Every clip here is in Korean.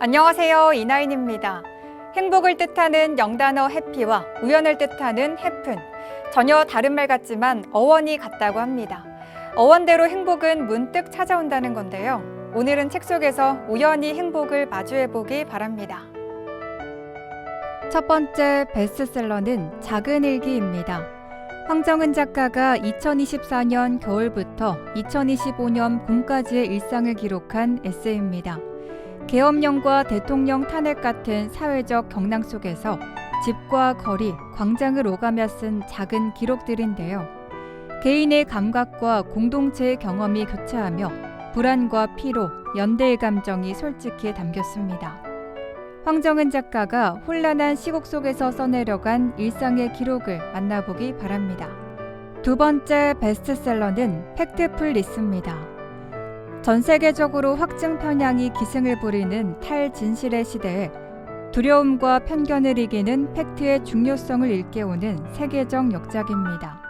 안녕하세요. 이나인입니다. 행복을 뜻하는 영단어 해피와 우연을 뜻하는 해픈, 전혀 다른 말 같지만 어원이 같다고 합니다. 어원대로 행복은 문득 찾아온다는 건데요. 오늘은 책 속에서 우연히 행복을 마주해보기 바랍니다. 첫 번째 베스트셀러는 작은 일기입니다. 황정은 작가가 2024년 겨울부터 2025년 봄까지의 일상을 기록한 에세이입니다. 계엄령과 대통령 탄핵 같은 사회적 경랑 속에서 집과 거리, 광장을 오가며 쓴 작은 기록들인데요. 개인의 감각과 공동체의 경험이 교차하며 불안과 피로, 연대의 감정이 솔직히 담겼습니다. 황정은 작가가 혼란한 시국 속에서 써내려간 일상의 기록을 만나보기 바랍니다. 두 번째 베스트셀러는 팩트풀리스입니다. 전 세계적으로 확증 편향이 기승을 부리는 탈진실의 시대에 두려움과 편견을 이기는 팩트의 중요성을 일깨우는 세계적 역작입니다.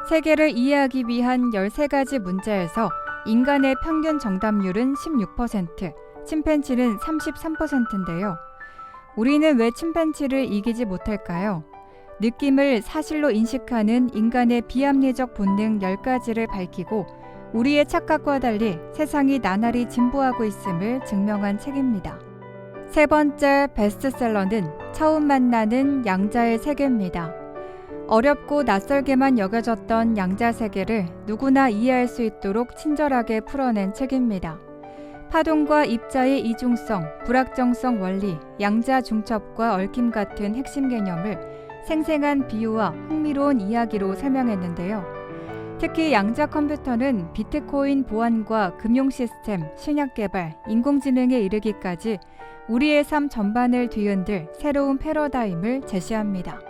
세계를 이해하기 위한 13가지 문제에서 인간의 평균 정답률은 16%, 침팬지는 33%인데요. 우리는 왜 침팬지를 이기지 못할까요? 느낌을 사실로 인식하는 인간의 비합리적 본능 10가지를 밝히고 우리의 착각과 달리 세상이 나날이 진보하고 있음을 증명한 책입니다. 세 번째 베스트셀러는 처음 만나는 양자의 세계입니다. 어렵고 낯설게만 여겨졌던 양자 세계를 누구나 이해할 수 있도록 친절하게 풀어낸 책입니다. 파동과 입자의 이중성, 불확정성 원리, 양자 중첩과 얽힘 같은 핵심 개념을 생생한 비유와 흥미로운 이야기로 설명했는데요. 특히 양자 컴퓨터는 비트코인 보안과 금융 시스템, 신약 개발, 인공지능에 이르기까지 우리의 삶 전반을 뒤흔들 새로운 패러다임을 제시합니다.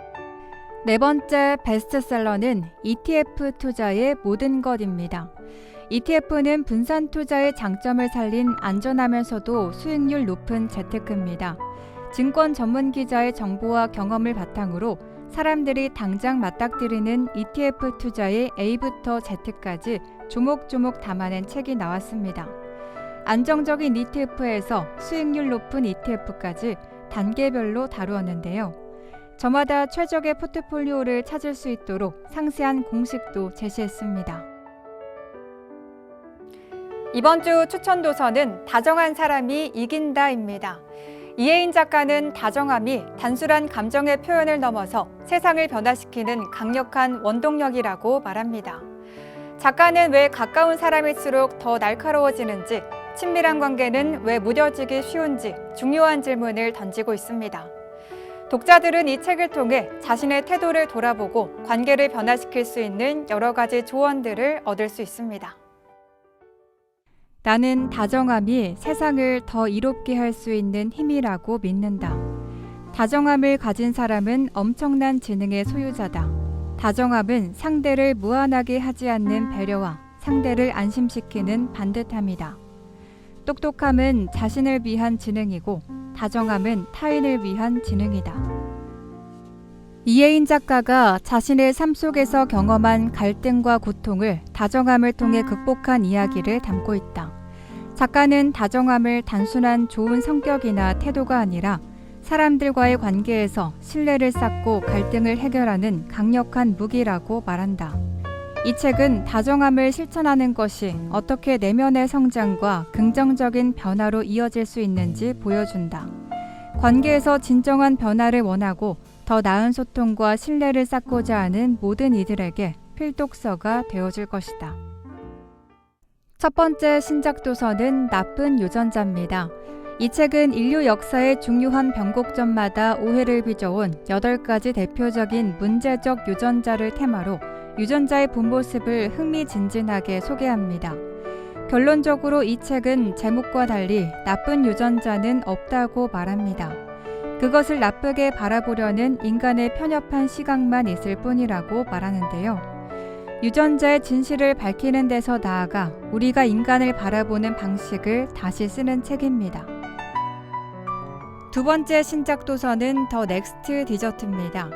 네 번째 베스트셀러는 ETF 투자의 모든 것입니다. ETF는 분산 투자의 장점을 살린 안전하면서도 수익률 높은 재테크입니다. 증권 전문 기자의 정보와 경험을 바탕으로 사람들이 당장 맞닥뜨리는 ETF 투자의 A부터 Z까지 조목조목 담아낸 책이 나왔습니다. 안정적인 ETF에서 수익률 높은 ETF까지 단계별로 다루었는데요. 저마다 최적의 포트폴리오를 찾을 수 있도록 상세한 공식도 제시했습니다. 이번 주 추천 도서는 다정한 사람이 이긴다입니다. 이혜인 작가는 다정함이 단순한 감정의 표현을 넘어서 세상을 변화시키는 강력한 원동력이라고 말합니다. 작가는 왜 가까운 사람일수록 더 날카로워지는지, 친밀한 관계는 왜 무뎌지기 쉬운지 중요한 질문을 던지고 있습니다. 독자들은 이 책을 통해 자신의 태도를 돌아보고 관계를 변화시킬 수 있는 여러 가지 조언들을 얻을 수 있습니다. 나는 다정함이 세상을 더 이롭게 할 수 있는 힘이라고 믿는다. 다정함을 가진 사람은 엄청난 지능의 소유자다. 다정함은 상대를 무한하게 하지 않는 배려와 상대를 안심시키는 반듯함이다. 똑똑함은 자신을 위한 지능이고 다정함은 타인을 위한 지능이다. 이혜인 작가가 자신의 삶 속에서 경험한 갈등과 고통을 다정함을 통해 극복한 이야기를 담고 있다. 작가는 다정함을 단순한 좋은 성격이나 태도가 아니라 사람들과의 관계에서 신뢰를 쌓고 갈등을 해결하는 강력한 무기라고 말한다. 이 책은 다정함을 실천하는 것이 어떻게 내면의 성장과 긍정적인 변화로 이어질 수 있는지 보여준다. 관계에서 진정한 변화를 원하고 더 나은 소통과 신뢰를 쌓고자 하는 모든 이들에게 필독서가 되어줄 것이다. 첫 번째 신작 도서는 나쁜 유전자입니다. 이 책은 인류 역사의 중요한 변곡점마다 오해를 빚어온 8가지 대표적인 문제적 유전자를 테마로 유전자의 본 모습을 흥미진진하게 소개합니다. 결론적으로 이 책은 제목과 달리 나쁜 유전자는 없다고 말합니다. 그것을 나쁘게 바라보려는 인간의 편협한 시각만 있을 뿐이라고 말하는데요. 유전자의 진실을 밝히는 데서 나아가 우리가 인간을 바라보는 방식을 다시 쓰는 책입니다. 두 번째 신작 도서는 더 넥스트 디저트입니다.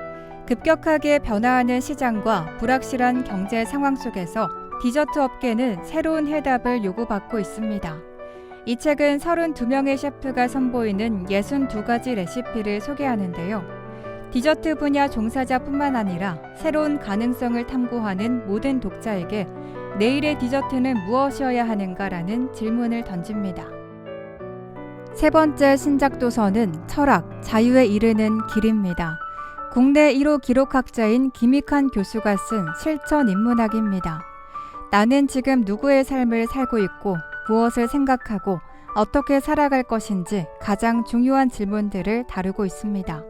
급격하게 변화하는 시장과 불확실한 경제 상황 속에서 디저트 업계는 새로운 해답을 요구받고 있습니다. 이 책은 32명의 셰프가 선보이는 62가지 레시피를 소개하는데요. 디저트 분야 종사자뿐만 아니라 새로운 가능성을 탐구하는 모든 독자에게 내일의 디저트는 무엇이어야 하는가라는 질문을 던집니다. 세 번째 신작 도서는 철학, 자유에 이르는 길입니다. 국내 1호 기록학자인 김익환 교수가 쓴 실천 인문학입니다. 나는 지금 누구의 삶을 살고 있고 무엇을 생각하고 어떻게 살아갈 것인지 가장 중요한 질문들을 다루고 있습니다.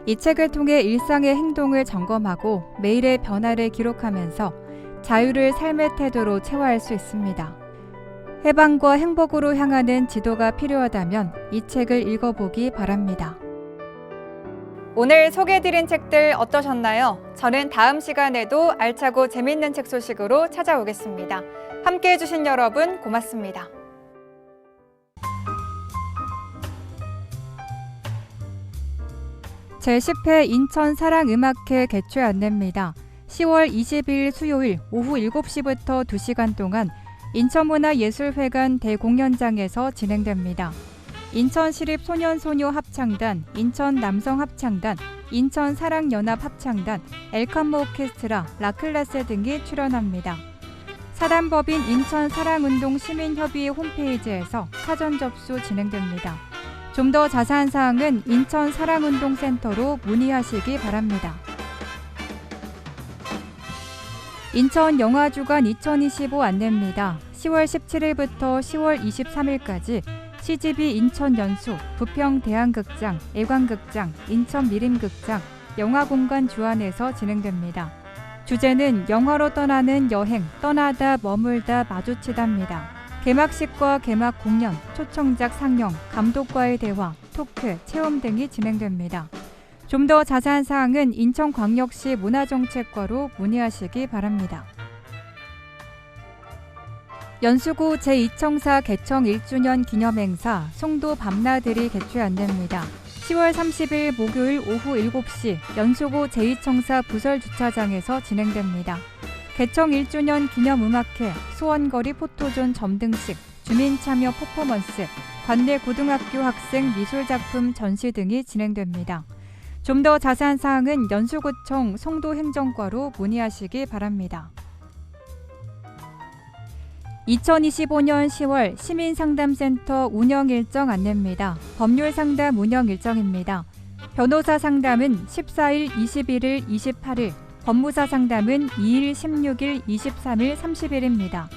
이 책을 통해 일상의 행동을 점검하고 매일의 변화를 기록하면서 자유를 삶의 태도로 체화할 수 있습니다. 해방과 행복으로 향하는 지도가 필요하다면 이 책을 읽어보기 바랍니다. 오늘 소개해드린 책들 어떠셨나요? 저는 다음 시간에도 알차고 재밌는 책 소식으로 찾아오겠습니다. 함께해 주신 여러분 고맙습니다. 제10회 인천 사랑음악회 개최 안내입니다. 10월 20일 수요일 오후 7시부터 2시간 동안 인천문화예술회관 대공연장에서 진행됩니다. 인천시립소년소녀합창단, 인천남성합창단, 인천사랑연합합창단, 엘칸모 오케스트라, 라클라세 등이 출연합니다. 사단법인 인천사랑운동시민협의회 홈페이지에서 사전 접수 진행됩니다. 좀 더 자세한 사항은 인천사랑운동센터로 문의하시기 바랍니다. 인천영화주간 2025 안내입니다. 10월 17일부터 10월 23일까지 CGV 인천연수, 부평대한극장, 애관극장, 인천미림극장, 영화공간 주안에서 진행됩니다. 주제는 영화로 떠나는 여행, 떠나다, 머물다, 마주치다입니다. 개막식과 개막 공연, 초청작 상영, 감독과의 대화, 토크, 체험 등이 진행됩니다. 좀 더 자세한 사항은 인천광역시 문화정책과로 문의하시기 바랍니다. 연수구 제2청사 개청 1주년 기념행사 송도 밤나들이 개최 안내입니다. 10월 30일 목요일 오후 7시 연수구 제2청사 부설주차장에서 진행됩니다. 개청 1주년 기념음악회, 소원거리 포토존 점등식, 주민참여 퍼포먼스, 관내 고등학교 학생 미술작품 전시 등이 진행됩니다. 좀 더 자세한 사항은 연수구청 송도행정과로 문의하시기 바랍니다. 2025년 10월 시민상담센터 운영 일정 안내입니다. 법률상담 운영 일정입니다. 변호사 상담은 14일, 21일, 28일, 법무사 상담은 2일, 16일, 23일, 30일입니다.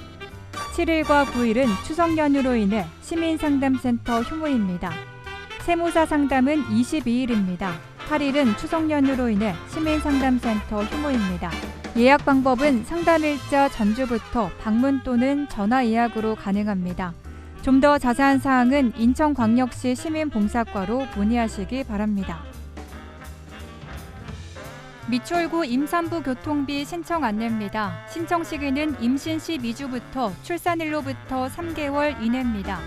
7일과 9일은 추석 연휴로 인해 시민상담센터 휴무입니다. 세무사 상담은 22일입니다. 8일은 추석 연휴로 인해 시민상담센터 휴무입니다. 예약 방법은 상담일자 전주부터 방문 또는 전화 예약으로 가능합니다. 좀 더 자세한 사항은 인천광역시 시민봉사과로 문의하시기 바랍니다. 미추홀구 임산부 교통비 신청 안내입니다. 신청 시기는 임신 시 2주부터 출산일로부터 3개월 이내입니다.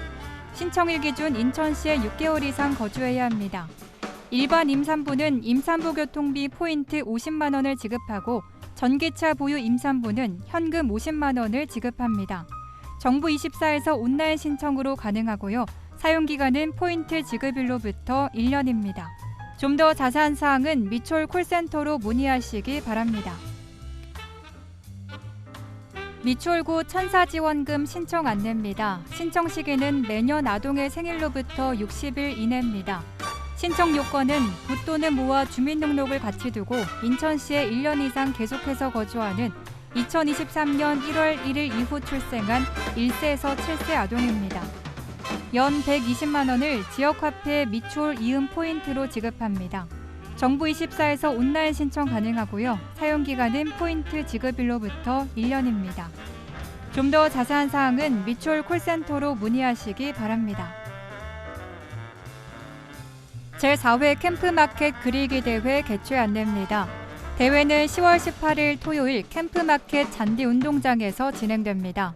신청일 기준 인천시에 6개월 이상 거주해야 합니다. 일반 임산부는 임산부 교통비 포인트 50만 원을 지급하고 전기차 보유 임산부는 현금 50만 원을 지급합니다. 정부 24에서 온라인 신청으로 가능하고요. 사용기간은 포인트 지급일로부터 1년입니다. 좀 더 자세한 사항은 미추홀 콜센터로 문의하시기 바랍니다. 미추홀구 천사지원금 신청 안내입니다. 신청 시기는 매년 아동의 생일로부터 60일 이내입니다. 신청 요건은 부 또는 모와 주민등록을 같이 두고 인천시에 1년 이상 계속해서 거주하는 2023년 1월 1일 이후 출생한 1세에서 7세 아동입니다. 연 120만 원을 지역화폐 미추홀 이음 포인트로 지급합니다. 정부 24에서 온라인 신청 가능하고요. 사용기간은 포인트 지급일로부터 1년입니다. 좀 더 자세한 사항은 미추홀 콜센터로 문의하시기 바랍니다. 제4회 캠프마켓 그리기 대회 개최 안내입니다. 대회는 10월 18일 토요일 캠프마켓 잔디운동장에서 진행됩니다.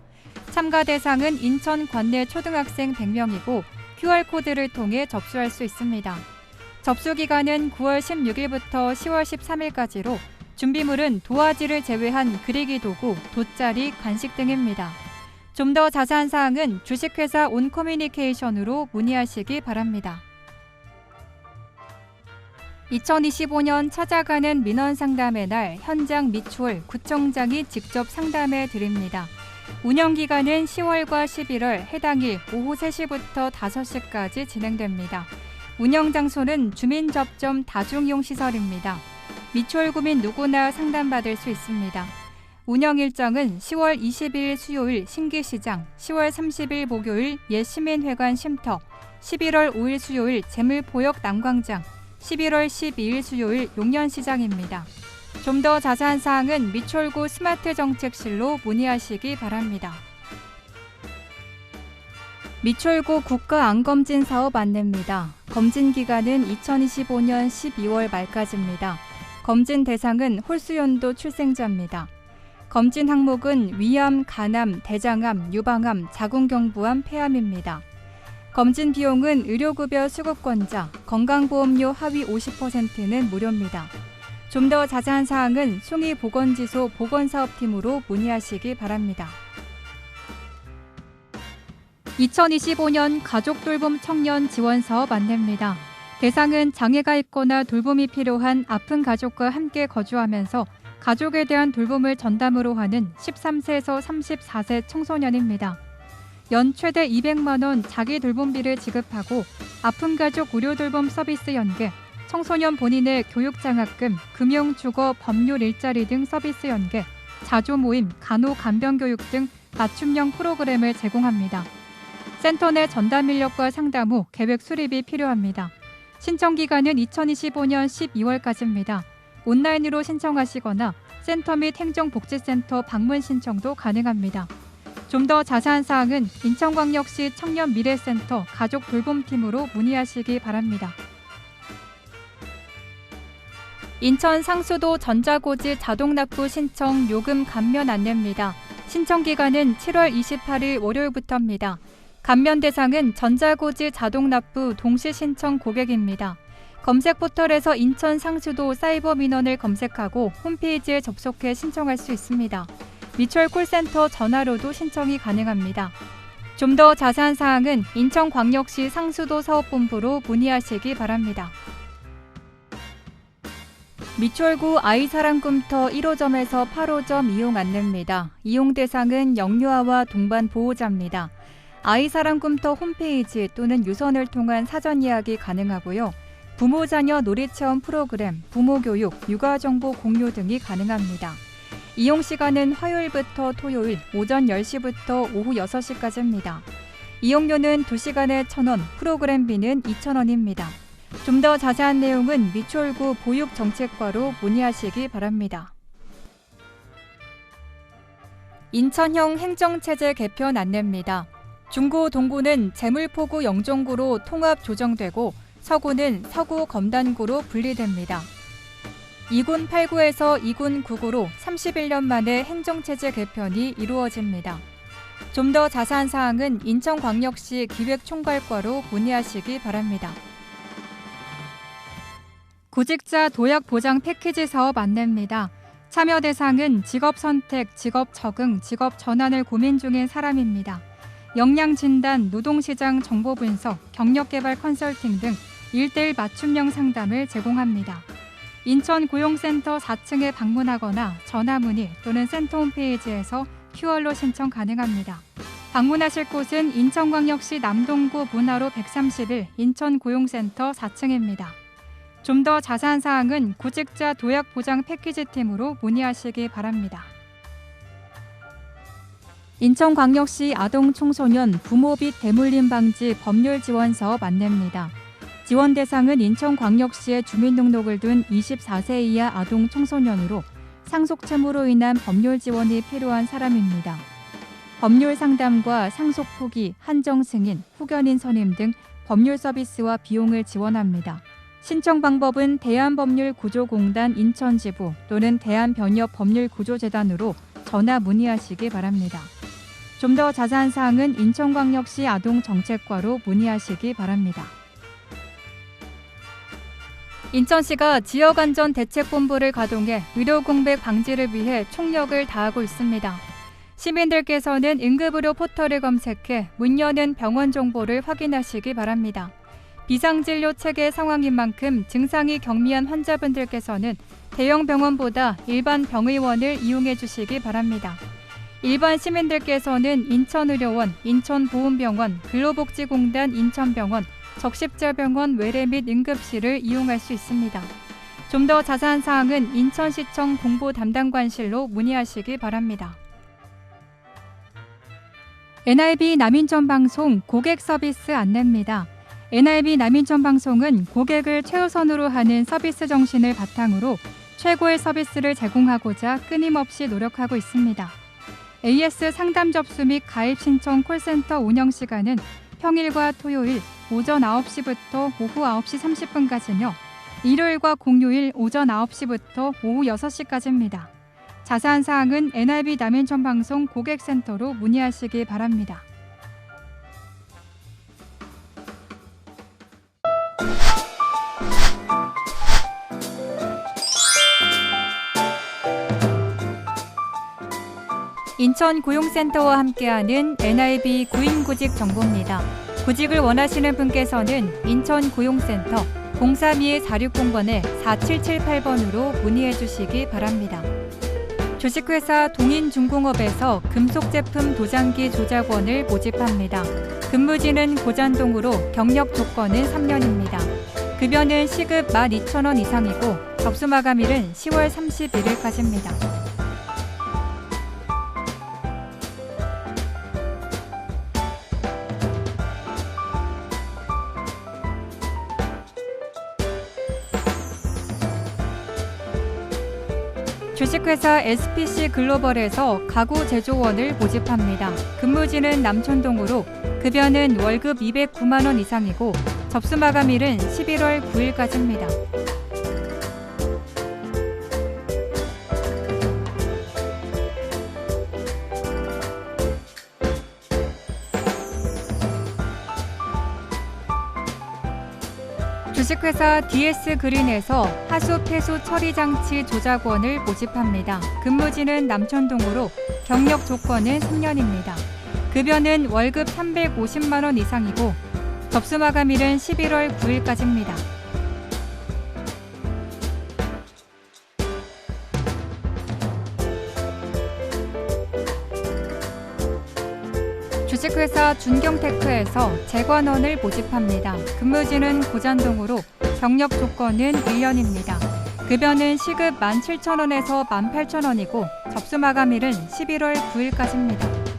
참가 대상은 인천 관내 초등학생 100명이고 QR코드를 통해 접수할 수 있습니다. 접수 기간은 9월 16일부터 10월 13일까지로 준비물은 도화지를 제외한 그리기 도구, 돗자리, 간식 등입니다. 좀 더 자세한 사항은 주식회사 온커뮤니케이션으로 문의하시기 바랍니다. 2025년 찾아가는 민원상담의 날 현장 미추홀 구청장이 직접 상담해 드립니다. 운영기간은 10월과 11월 해당일 오후 3시부터 5시까지 진행됩니다. 운영장소는 주민접점 다중이용시설입니다. 미추홀구민 누구나 상담받을 수 있습니다. 운영 일정은 10월 22일 수요일 신기시장, 10월 30일 목요일 옛시민회관 쉼터, 11월 5일 수요일 재물포역 남광장, 11월 12일 수요일 용현시장입니다. 좀 더 자세한 사항은 미추홀구 스마트정책실로 문의하시기 바랍니다. 미추홀구 국가암검진 사업 안내입니다. 검진 기간은 2025년 12월 말까지입니다. 검진 대상은 홀수연도 출생자입니다. 검진 항목은 위암, 간암, 대장암, 유방암, 자궁경부암, 폐암입니다. 검진 비용은 의료급여 수급권자, 건강보험료 하위 50%는 무료입니다. 좀 더 자세한 사항은 숭이보건지소 보건사업팀으로 문의하시기 바랍니다. 2025년 가족돌봄 청년 지원사업 안내입니다. 대상은 장애가 있거나 돌봄이 필요한 아픈 가족과 함께 거주하면서 가족에 대한 돌봄을 전담으로 하는 13세에서 34세 청소년입니다. 연 최대 200만 원 자기 돌봄비를 지급하고 아픈 가족 의료 돌봄 서비스 연계, 청소년 본인의 교육장학금, 금융, 주거, 법률 일자리 등 서비스 연계, 자조 모임, 간호 간병교육 등 맞춤형 프로그램을 제공합니다. 센터 내 전담 인력과 상담 후 계획 수립이 필요합니다. 신청 기간은 2025년 12월까지입니다. 온라인으로 신청하시거나 센터 및 행정복지센터 방문 신청도 가능합니다. 좀 더 자세한 사항은 인천광역시 청년미래센터 가족돌봄팀으로 문의하시기 바랍니다. 인천 상수도 전자고지 자동납부 신청 요금 감면 안내입니다. 신청 기간은 7월 28일 월요일부터입니다. 감면 대상은 전자고지 자동납부 동시신청 고객입니다. 검색 포털에서 인천 상수도 사이버 민원을 검색하고 홈페이지에 접속해 신청할 수 있습니다. 미추홀 콜센터 전화로도 신청이 가능합니다. 좀 더 자세한 사항은 인천광역시 상수도 사업본부로 문의하시기 바랍니다. 미추홀구 아이사랑꿈터 1호점에서 8호점 이용 안내입니다. 이용 대상은 영유아와 동반 보호자입니다. 아이사랑꿈터 홈페이지 또는 유선을 통한 사전 예약이 가능하고요. 부모 자녀 놀이체험 프로그램, 부모교육, 육아정보 공유 등이 가능합니다. 이용 시간은 화요일부터 토요일 오전 10시부터 오후 6시까지입니다. 이용료는 2시간에 1,000원, 프로그램비는 2,000원입니다. 좀 더 자세한 내용은 미추홀구 보육정책과로 문의하시기 바랍니다. 인천형 행정체제 개편 안내입니다. 중구, 동구는 재물포구 영종구로 통합 조정되고 서구는 서구 검단구로 분리됩니다. 2군 8구에서 2군 9구로 31년 만에 행정체제 개편이 이루어집니다. 좀 더 자세한 사항은 인천광역시 기획총괄과로 문의하시기 바랍니다. 구직자 도약 보장 패키지 사업 안내입니다. 참여 대상은 직업 선택, 직업 적응, 직업 전환을 고민 중인 사람입니다. 역량 진단, 노동시장 정보 분석, 경력개발 컨설팅 등 1:1 맞춤형 상담을 제공합니다. 인천 고용센터 4층에 방문하거나 전화 문의 또는 센터 홈페이지에서 QR로 신청 가능합니다. 방문하실 곳은 인천광역시 남동구 문화로 131 인천고용센터 4층입니다. 좀 더 자세한 사항은 구직자 도약 보장 패키지 팀으로 문의하시기 바랍니다. 인천광역시 아동청소년 부모빚 대물림 방지 법률 지원 사업 안내입니다. 지원 대상은 인천광역시에 주민등록을 둔 24세 이하 아동 청소년으로 상속채무로 인한 법률 지원이 필요한 사람입니다. 법률 상담과 상속 포기, 한정 승인, 후견인 선임 등 법률 서비스와 비용을 지원합니다. 신청 방법은 대한법률구조공단 인천지부 또는 대한변협법률구조재단으로 전화 문의하시기 바랍니다. 좀 더 자세한 사항은 인천광역시 아동정책과로 문의하시기 바랍니다. 인천시가 지역안전대책본부를 가동해 의료공백 방지를 위해 총력을 다하고 있습니다. 시민들께서는 응급의료 포털을 검색해 문 여는 병원 정보를 확인하시기 바랍니다. 비상진료 체계 상황인 만큼 증상이 경미한 환자분들께서는 대형 병원보다 일반 병의원을 이용해 주시기 바랍니다. 일반 시민들께서는 인천의료원, 인천보훈병원, 근로복지공단 인천병원, 적십자병원 외래 및 응급실을 이용할 수 있습니다. 좀 더 자세한 사항은 인천시청 공보담당관실로 문의하시기 바랍니다. NIB 남인천방송 고객 서비스 안내입니다. NIB 남인천방송은 고객을 최우선으로 하는 서비스 정신을 바탕으로 최고의 서비스를 제공하고자 끊임없이 노력하고 있습니다. AS 상담 접수 및 가입 신청 콜센터 운영 시간은 평일과 토요일 오전 9시부터 오후 9시 30분까지며 일요일과 공휴일 오전 9시부터 오후 6시까지입니다. 자세한 사항은 NIB 남인천방송 고객센터로 문의하시기 바랍니다. 인천고용센터와 함께하는 NIB 구인구직 정보입니다. 구직을 원하시는 분께서는 인천고용센터 032-460번에 4778번으로 문의해 주시기 바랍니다. 주식회사 동인중공업에서 금속제품 도장기 조작원을 모집합니다. 근무지는 고잔동으로 경력 조건은 3년입니다. 급여는 시급 12,000원 이상이고 접수 마감일은 10월 31일까지입니다. 주식회사 SPC 글로벌에서 가구 제조원을 모집합니다. 근무지는 남천동으로 급여는 월급 209만 원 이상이고 접수 마감일은 11월 9일까지입니다. 주식회사 DS그린에서 하수 폐수 처리 장치 조작원을 모집합니다. 근무지는 남천동으로 경력 조건은 3년입니다. 급여는 월급 350만 원 이상이고 접수 마감일은 11월 9일까지입니다. 주식회사 준경테크에서 재관원을 모집합니다. 근무지는 고잔동으로 경력 조건은 1년입니다. 급여는 시급 17,000원에서 18,000원이고 접수 마감일은 11월 9일까지입니다.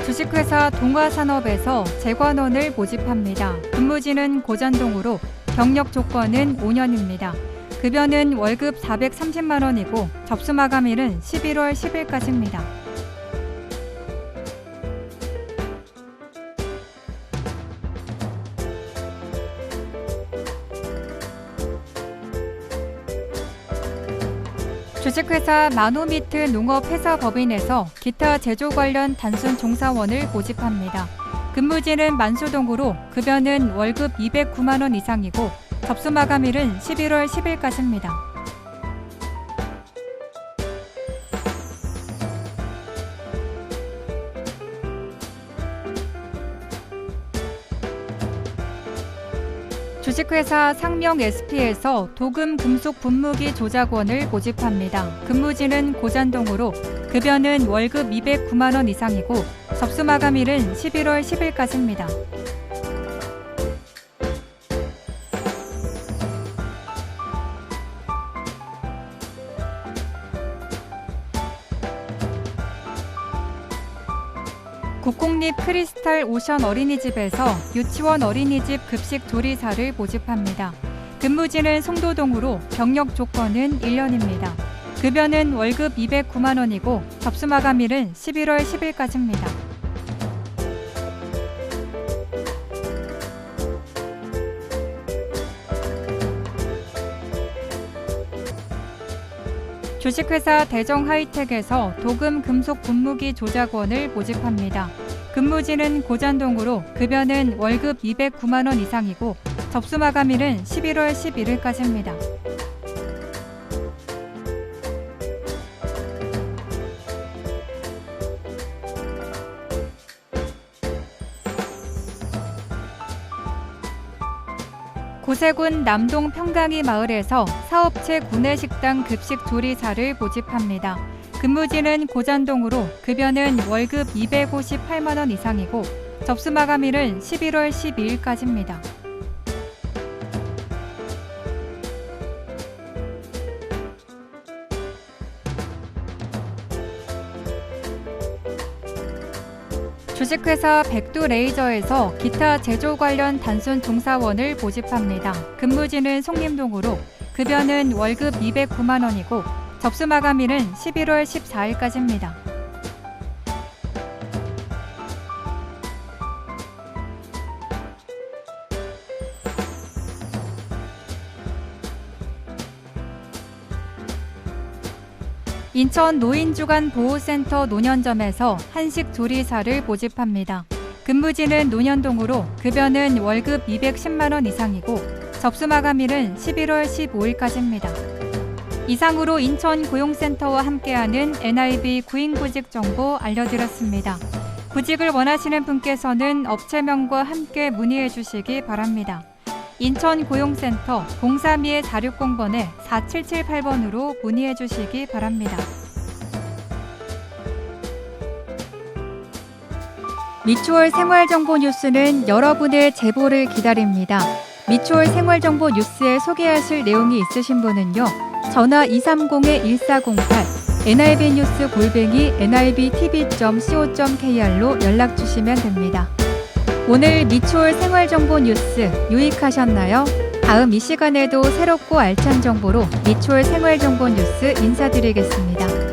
주식회사 동화산업에서 재관원을 모집합니다. 근무지는 고잔동으로 경력 조건은 5년입니다. 급여는 월급 430만 원이고 접수 마감일은 11월 10일까지입니다. 주식회사 마노미트 농업회사법인에서 기타 제조 관련 단순 종사원을 모집합니다. 근무지는 만수동으로 급여는 월급 209만 원 이상이고 접수 마감일은 11월 10일까지입니다. 주식회사 상명 SP에서 도금 금속 분무기 조작원을 모집합니다. 근무지는 고잔동으로 급여는 월급 209만 원 이상이고 접수 마감일은 11월 10일까지입니다. 국공립 크리스탈 오션 어린이집에서 유치원 어린이집 급식 조리사를 모집합니다. 근무지는 송도동으로 경력 조건은 1년입니다. 급여는 월급 209만 원이고 접수 마감일은 11월 10일까지입니다. 주식회사 대정하이텍에서 도금 금속 분무기 조작원을 모집합니다. 근무지는 고잔동으로 급여는 월급 209만 원 이상이고 접수 마감일은 11월 11일까지입니다. 고세군 남동 평강이 마을에서 사업체 구내식당 급식 조리사를 모집합니다. 근무지는 고잔동으로 급여는 월급 258만 원 이상이고 접수 마감일은 11월 12일까지입니다. 주식회사 백두레이저에서 기타 제조 관련 단순 종사원을 모집합니다. 근무지는 송림동으로 급여는 월급 209만 원이고 접수 마감일은 11월 14일까지입니다. 인천 노인주간보호센터 노년점에서 한식조리사를 모집합니다. 근무지는 노년동으로 급여는 월급 210만 원 이상이고 접수 마감일은 11월 15일까지입니다. 이상으로 인천고용센터와 함께하는 NIB 구인구직 정보 알려드렸습니다. 구직을 원하시는 분께서는 업체명과 함께 문의해 주시기 바랍니다. 인천고용센터 032-460번에 4778번으로 문의해 주시기 바랍니다. 미추홀 생활정보 뉴스는 여러분의 제보를 기다립니다. 미추홀 생활정보 뉴스에 소개하실 내용이 있으신 분은요. 전화 230-1408 nibnews@nibtv.co.kr로 연락 주시면 됩니다. 오늘 미추홀 생활정보 뉴스 유익하셨나요? 다음 이 시간에도 새롭고 알찬 정보로 미추홀 생활정보 뉴스 인사드리겠습니다.